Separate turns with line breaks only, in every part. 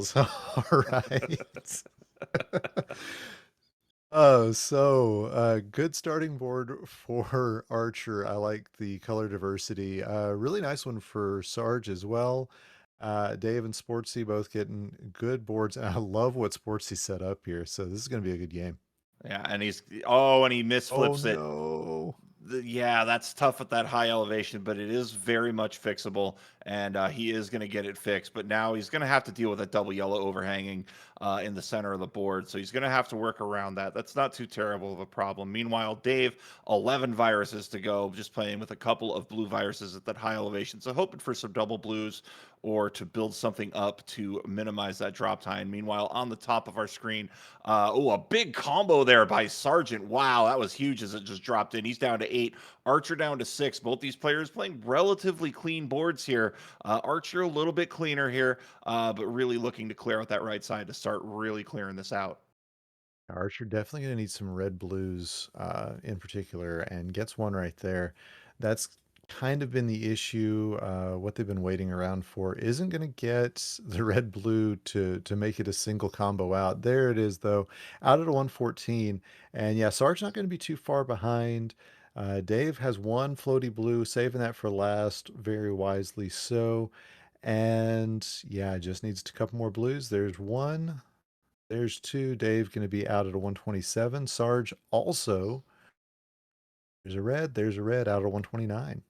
doubles. All right. Good starting board for Archer. I like the color diversity. Really nice one for Sarge as well. Dave and Sportsy both getting good boards, and I love what Sportsy set up here. So this is going to be a good game.
Yeah, and and he
Oh
misflips it.
no.
Yeah, that's tough at that high elevation, but it is very much fixable, and he is going to get it fixed. But now he's going to have to deal with that double yellow overhanging in the center of the board, so he's going to have to work around that. That's not too terrible of a problem. Meanwhile, Dave, 11 viruses to go, just playing with a couple of blue viruses at that high elevation, so hoping for some double blues or to build something up to minimize that drop time. Meanwhile, on the top of our screen, a big combo there by Sargent. Wow, that was huge as it just dropped in. He's down to 8, Archer down to 6. Both these players playing relatively clean boards here. Archer a little bit cleaner here, but really looking to clear out that right side to start really clearing this out.
Archer definitely going to need some red blues in particular, and gets one right there. That's kind of been the issue. What they've been waiting around for isn't going to get the red blue to make it a single combo out. There it is, though, out at a 114. And yeah, Sarge's not going to be too far behind. Dave has one floaty blue, saving that for last, very wisely so. And yeah, just needs a couple more blues. There's one. There's two. Dave going to be out at a 127. Sarge also. There's a red out of 129.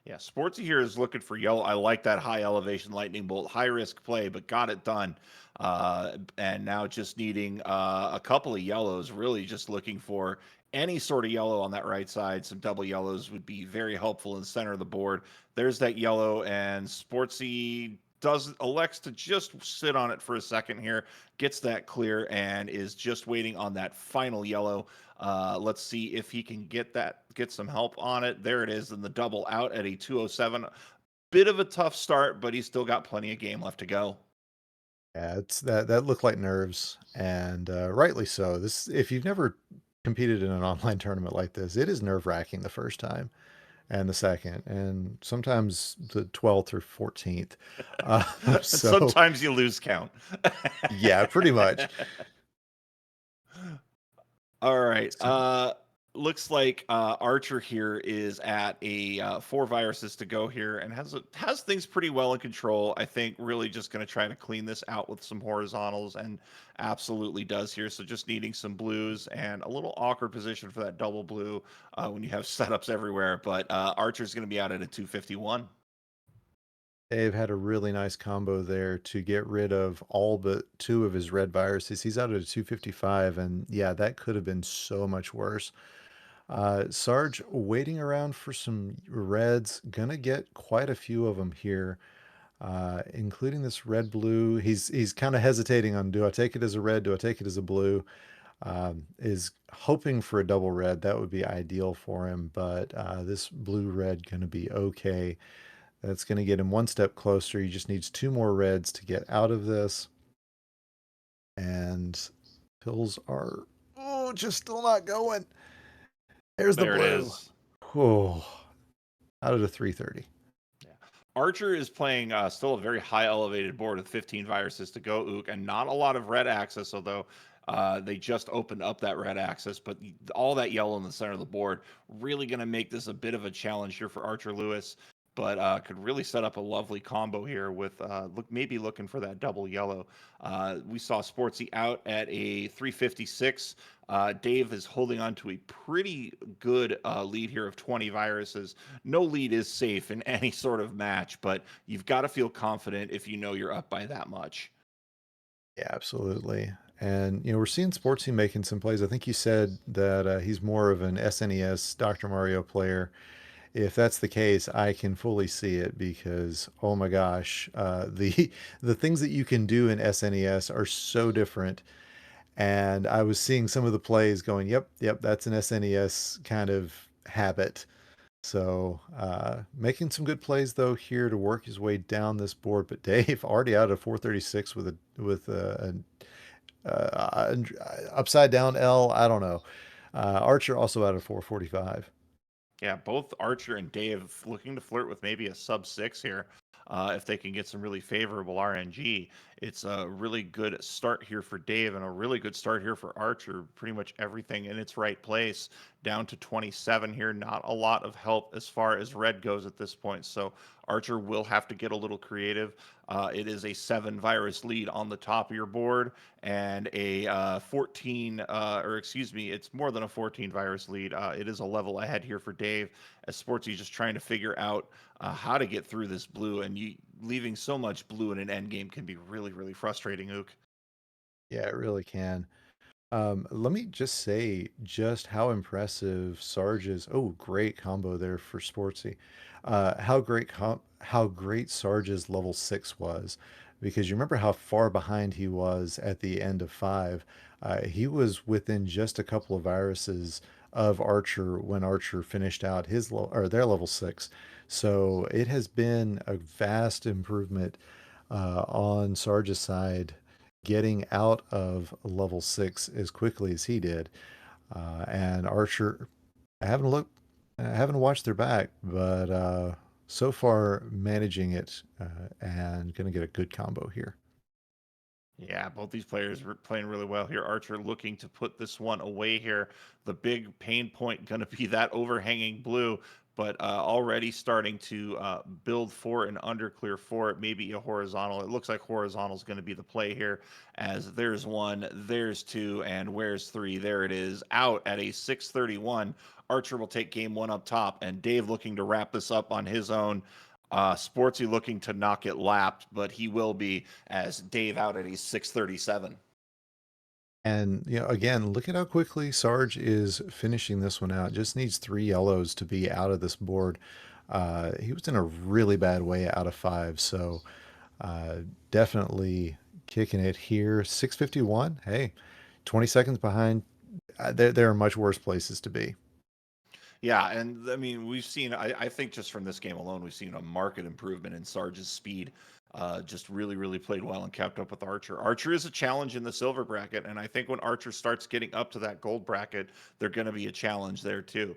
Yeah, Sportsy here is looking for yellow. I like that high elevation lightning bolt, high risk play, but got it done. And now just needing a couple of yellows, really just looking for any sort of yellow on that right side. Some double yellows would be very helpful in the center of the board. There's that yellow, and Sportsy does elects to just sit on it for a second here, gets that clear, and is just waiting on that final yellow. Let's see if he can get some help on it. There it is in the double out at a 207. Bit of a tough start, but he's still got plenty of game left to go.
Yeah, it's that looked like nerves, and rightly so. This, if you've never competed in an online tournament like this, it is nerve-wracking the first time and the second, and sometimes the 12th or 14th.
And
So
sometimes you lose count.
yeah, pretty much.
All right.
So,
Looks like Archer here is at a 4 viruses to go here and has things pretty well in control. I think really just going to try to clean this out with some horizontals, and absolutely does here. So just needing some blues and a little awkward position for that double blue when you have setups everywhere. But Archer's going to be out at a 251.
Dave had a really nice combo there to get rid of all but two of his red viruses. He's out at a 255, and yeah, that could have been so much worse. Sarge waiting around for some reds, gonna get quite a few of them here, including this red blue. He's kind of hesitating on, do I take it as a red? Do I take it as a blue? Is hoping for a double red. That would be ideal for him, but this blue red gonna be okay. That's going to get him one step closer. He just needs two more reds to get out of this. And pills are, oh, just still not going. There's the
There it
blue.
is.
Oh, out of the 330.
Yeah. Archer is playing still a very high elevated board with 15 viruses to go, Ook, and not a lot of red access, although they just opened up that red access. But all that yellow in the center of the board really going to make this a bit of a challenge here for ArcherLewys. But could really set up a lovely combo here with maybe looking for that double yellow. We saw Sportsy out at a 356. Dave is holding on to a pretty good lead here of 20 viruses. No lead is safe in any sort of match, but you've got to feel confident if you know you're up by that much.
Yeah, absolutely. And, we're seeing Sportsy making some plays. I think you said that he's more of an SNES Dr. Mario player. If that's the case, I can fully see it because, oh my gosh, the things that you can do in SNES are so different. And I was seeing some of the plays going, yep, yep, that's an SNES kind of habit. So making some good plays though here to work his way down this board. But Dave already out of 436 with an upside down L. I don't know. Archer also out of 445.
Yeah, both Archer and Dave looking to flirt with maybe a sub 6 here if they can get some really favorable RNG. It's a really good start here for Dave and a really good start here for Archer. Pretty much everything in its right place. Down to 27 here. Not a lot of help as far as red goes at this point. So Archer will have to get a little creative. It is a 7 virus lead on the top of your board and a 14, or excuse me, it's more than a 14 virus lead. It is a level ahead here for Dave, as Sportsy just trying to figure out how to get through this blue. And leaving so much blue in an end game can be really, really frustrating, Ook.
Yeah, it really can. Let me just say just how impressive Sarge's, oh, great combo there for Sportsy. How great Sarge's level 6 was, because you remember how far behind he was at the end of 5. He was within just a couple of viruses of Archer when Archer finished out his or their level 6. So it has been a vast improvement on Sarge's side, getting out of level 6 as quickly as he did. And Archer, I haven't looked, I haven't watched their back, but so far managing it and going to get a good combo here.
Yeah, both these players were playing really well here. Archer looking to put this one away here. The big pain point going to be that overhanging blue, but already starting to build for an underclear for it, maybe a horizontal. It looks like horizontal is going to be the play here, as there's 1, there's 2, and where's 3? There it is, out at a 631. Archer will take game 1 up top, and Dave looking to wrap this up on his own. Sportsy looking to knock it lapped, but he will be, as Dave out at a 637.
And again, look at how quickly Sarge is finishing this one out. Just needs 3 yellows to be out of this board. He was in a really bad way out of 5, so definitely kicking it here. 651. Hey, 20 seconds behind. There are much worse places to be.
Yeah, and I mean, we've seen, I think just from this game alone, we've seen a marked improvement in Sarge's speed. Just really, really played well and kept up with Archer. Archer is a challenge in the silver bracket, and I think when Archer starts getting up to that gold bracket, they're going to be a challenge there too.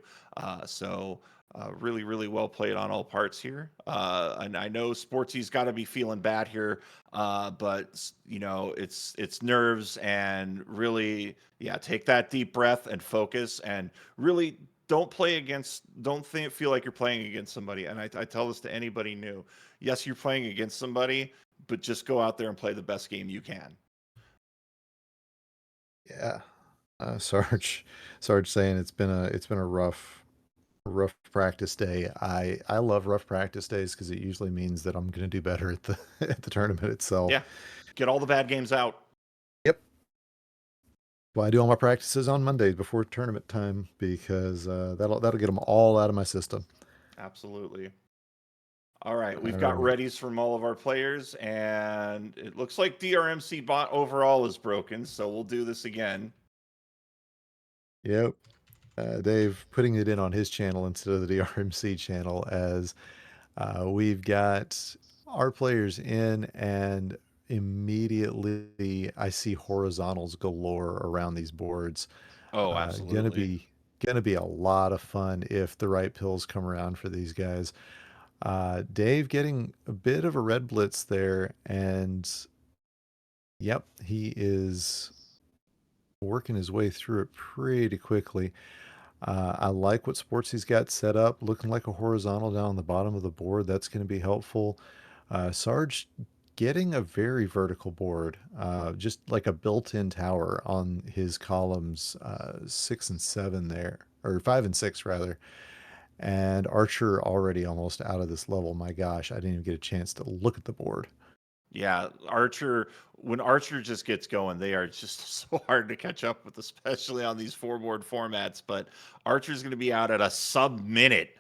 Really, really well played on all parts here. And I know Sportsy's got to be feeling bad here, but it's nerves, and really, yeah, take that deep breath and focus, and really don't feel like you're playing against somebody. And I tell this to anybody new. Yes, you're playing against somebody, but just go out there and play the best game you can.
Yeah. Sarge saying it's been a rough practice day. I love rough practice days because it usually means that I'm going to do better at the at the tournament itself.
Yeah, get all the bad games out.
Yep. Well, I do all my practices on Mondays before tournament time because that'll get them all out of my system.
Absolutely. All right, we've
All
got
right.
readies from all of our players, and it looks like DrMC bot overall is broken, so we'll do this again.
Yep. Dave putting it in on his channel instead of the DRMC channel, as we've got our players in, and immediately I see horizontals galore around these boards.
Oh,
Uh, gonna
absolutely.
be gonna be a lot of fun if the right pills come around for these guys. Dave getting a bit of a red blitz there, and yep, he is working his way through it pretty quickly. I like what Sportsy's got set up, looking like a horizontal down on the bottom of the board. That's going to be helpful. Sarge getting a very vertical board, just like a built-in tower on his columns 6 and 7 there, or 5 and 6 rather. And Archer already almost out of this level. My gosh, I didn't even get a chance to look at the board.
Yeah, when Archer just gets going, they are just so hard to catch up with, especially on these 4 board formats. But Archer's going to be out at a sub-minute,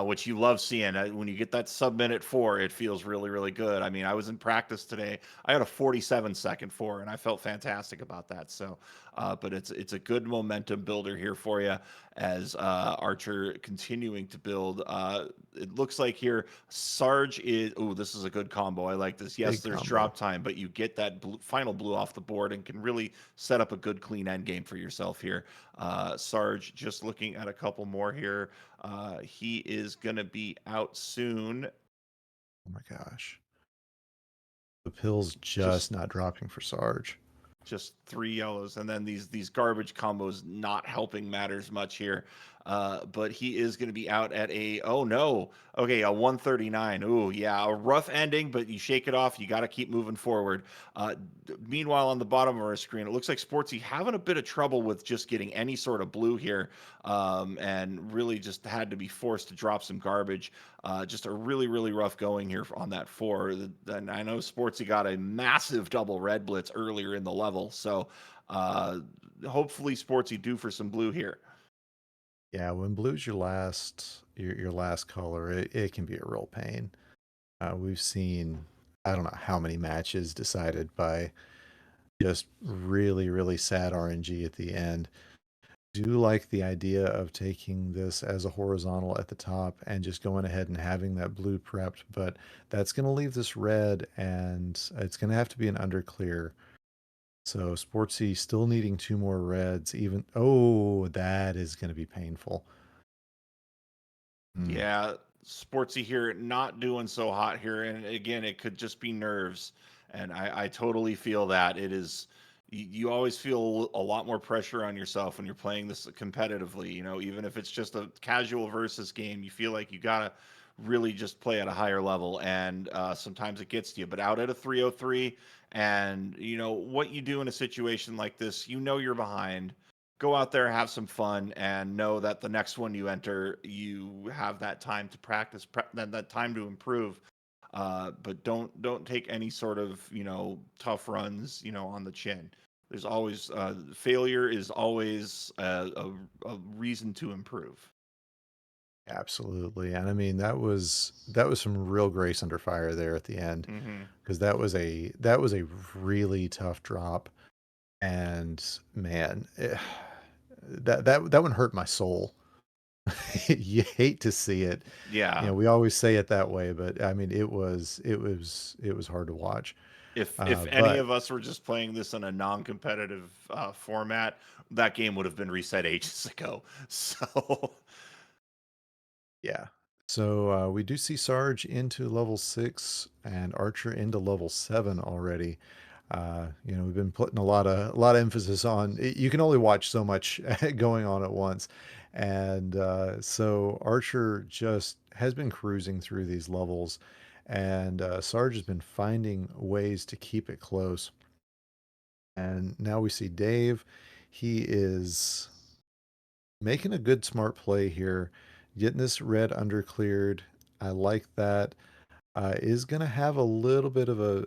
which you love seeing. When you get that sub-minute 4, it feels really, really good. I mean, I was in practice today. I had a 47-second 4, and I felt fantastic about that. So, but it's a good momentum builder here for you, as Archer continuing to build. It looks like here Sarge is. Oh, this is a good combo. I like this. Yes,
Big
there's
combo.
drop time, but you get that final blue off the board and can really set up a good clean end game for yourself here. Sarge, just looking at a couple more here. He is going to be out soon.
Oh my gosh. The pill's just
Just
not dropping for Sarge.
just 3 yellows, and then these garbage combos not helping matters much here. But he is going to be out at a, oh no, okay, a 139. Ooh, yeah, a rough ending, but you shake it off. You got to keep moving forward. Meanwhile, on the bottom of our screen, it looks like Sportsy having a bit of trouble with just getting any sort of blue here, and really just had to be forced to drop some garbage. Just a really rough going here on that 4. And I know Sportsy got a massive double red blitz earlier in the level, so hopefully Sportsy due for some blue here.
Yeah, when blue's your last color, it can be a real pain. We've seen I don't know how many matches decided by just really sad RNG at the end. Do like the idea of taking this as a horizontal at the top and just going ahead and having that blue prepped, but that's going to leave this red and it's going to have to be an underclear. So Sportsy still needing 2 more reds even. Oh, that is going to be painful. Mm.
Yeah, Sportsy here not doing so hot here, and again, it could just be nerves, and I totally feel that. It is, you always feel a lot more pressure on yourself when you're playing this competitively. You know, even if it's just a casual versus game, you feel like you gotta really just play at a higher level, and sometimes it gets to you. But out at a 303, and you know what you do in a situation like this, you know you're behind. Go out there, have some fun, and know that the next one you enter, you have that time to practice, that time to improve. But don't take any sort of tough runs on the chin. There's always failure is always a reason to improve.
Absolutely. And I mean that was some real grace under fire there at the end
Hmm.
because that was a really tough drop and man, that one hurt my soul. You hate to see it. You
Yeah.
know, we always say it that way, but I mean it was hard to watch.
If any
But
of us were just playing this in a non-competitive format, that game would have been reset ages ago. So
yeah. So we do see Sarge into level 6 and Archer into level 7 already. You know, we've been putting a lot of emphasis on you can only watch so much going on at once. And so Archer just has been cruising through these levels and Sarge has been finding ways to keep it close. And now we see Dave. He is making a good smart play here, getting this red under cleared. I like that. Is going to have a little bit of a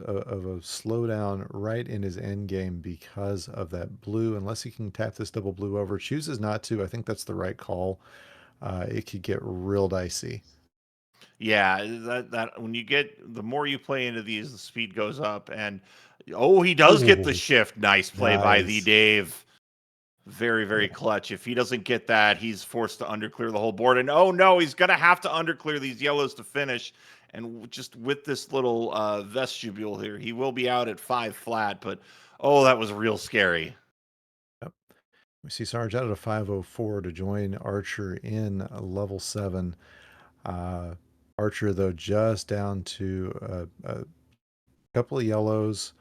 slowdown right in his end game because of that blue. Unless he can tap this double blue over, chooses not to. I think that's the right call. It could get real dicey.
yeah, that when you get the more you play into these, the speed goes up, and oh, he does get the
Oh,
shift. Nice play by the
nice.
Dave. Very
Yeah.
clutch. If he doesn't get that, he's forced to underclear the whole board. And oh no, he's gonna have to underclear these yellows to finish. And just with this little vestibule here, he will be out at 5 flat. But oh, that was real scary.
Yep. We see Sarge out at a 504 to join Archer in level 7. Uh, Archer, though, just down to a couple of yellows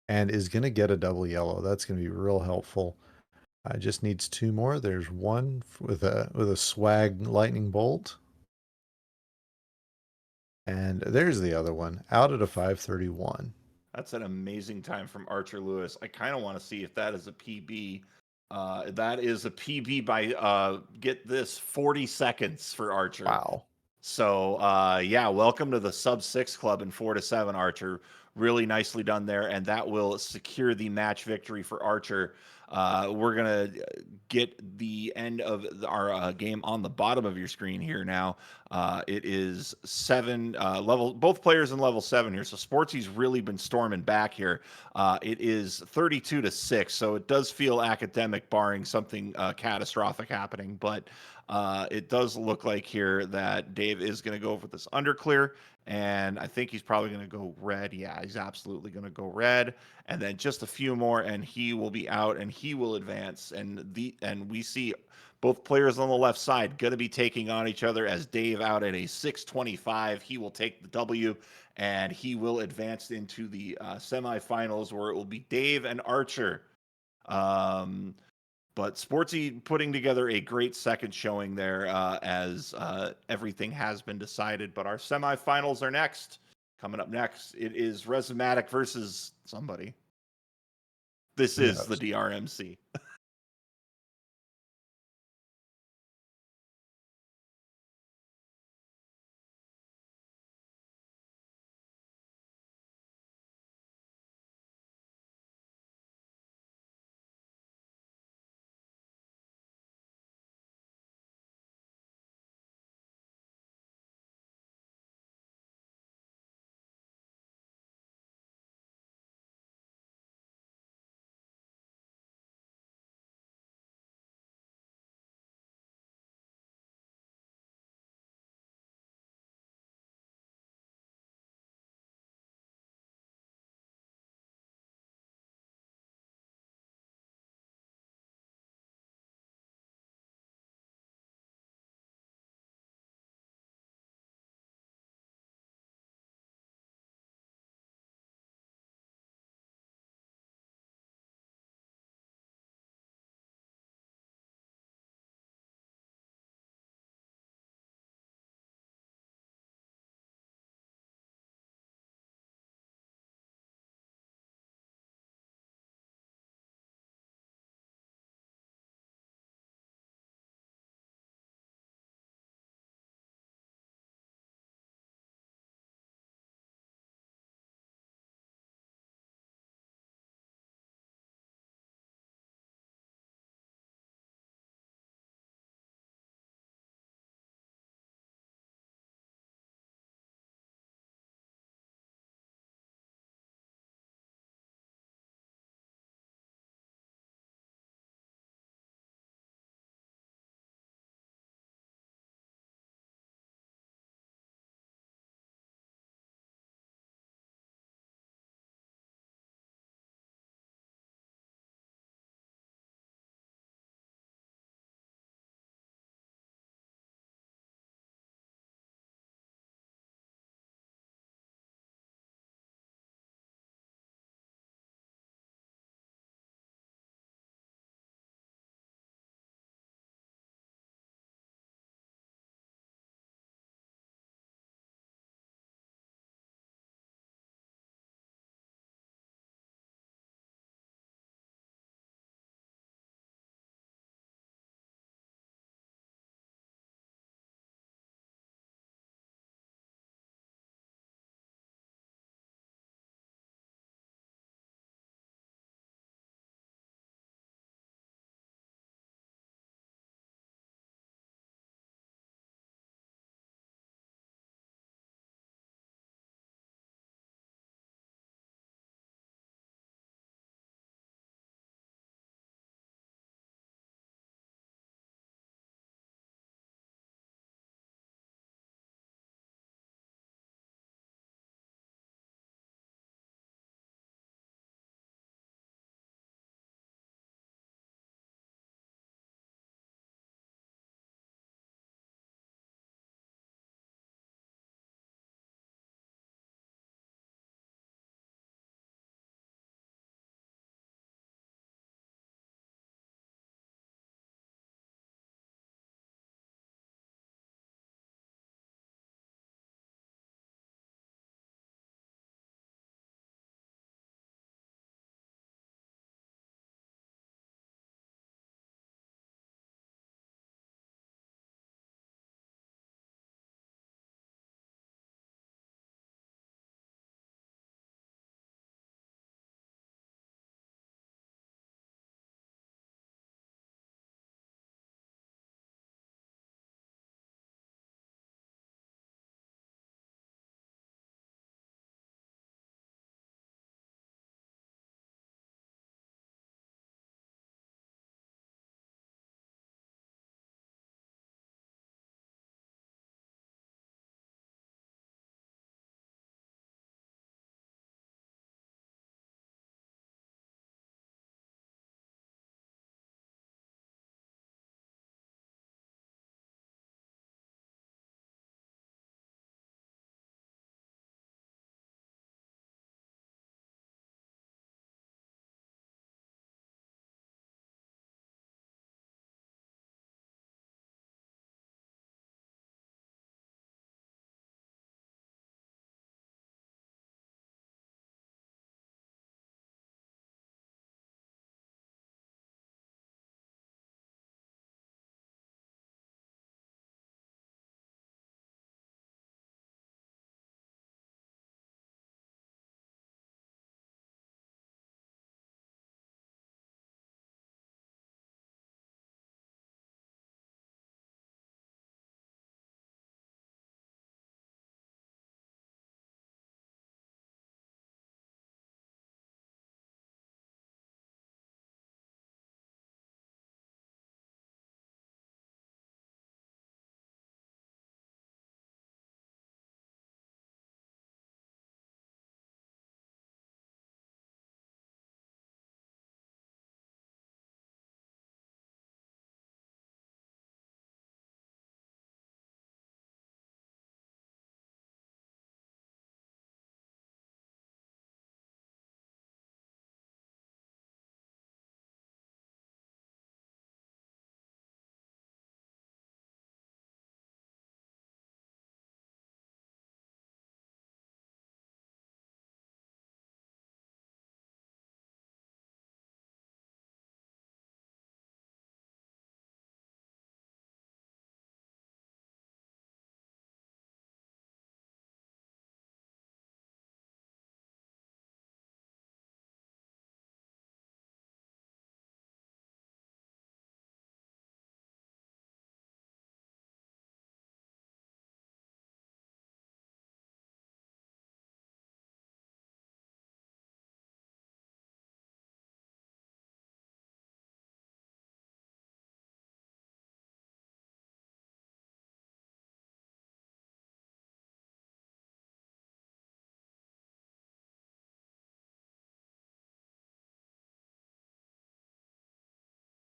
and is going to get a double yellow. That's going to be real helpful. Just needs 2 more. There's one with a swag lightning bolt. And there's the other one out at a 531.
That's an amazing time from ArcherLewys. I kind of want to see if that is a PB. That is a PB by get this 40 seconds for Archer.
Wow.
So yeah, welcome to the sub 6 club in 4 to 7, Archer. Really nicely done there, and that will secure the match victory for Archer. We're gonna get the end of our game on the bottom of your screen here now. It is 7 level, both players in level 7 here. So Sportsy's really been storming back here. It is 32 to 6, so it does feel academic, barring something catastrophic happening. But it does look like here that Dave is going to go for this underclear, and I think he's probably going to go red. Yeah, he's absolutely going to go red, and then just a few more, and he will be out, and he will advance. And we see Both players on the left side going to be taking on each other, as Dave out at a 625. He will take the W, and he will advance into the semifinals, where it will be Dave and Archer. But Sportsy putting together a great second showing there, as everything has been decided. But our semifinals are next. Coming up next, it is Resumatic versus somebody. This is the
Yes.
DrMC.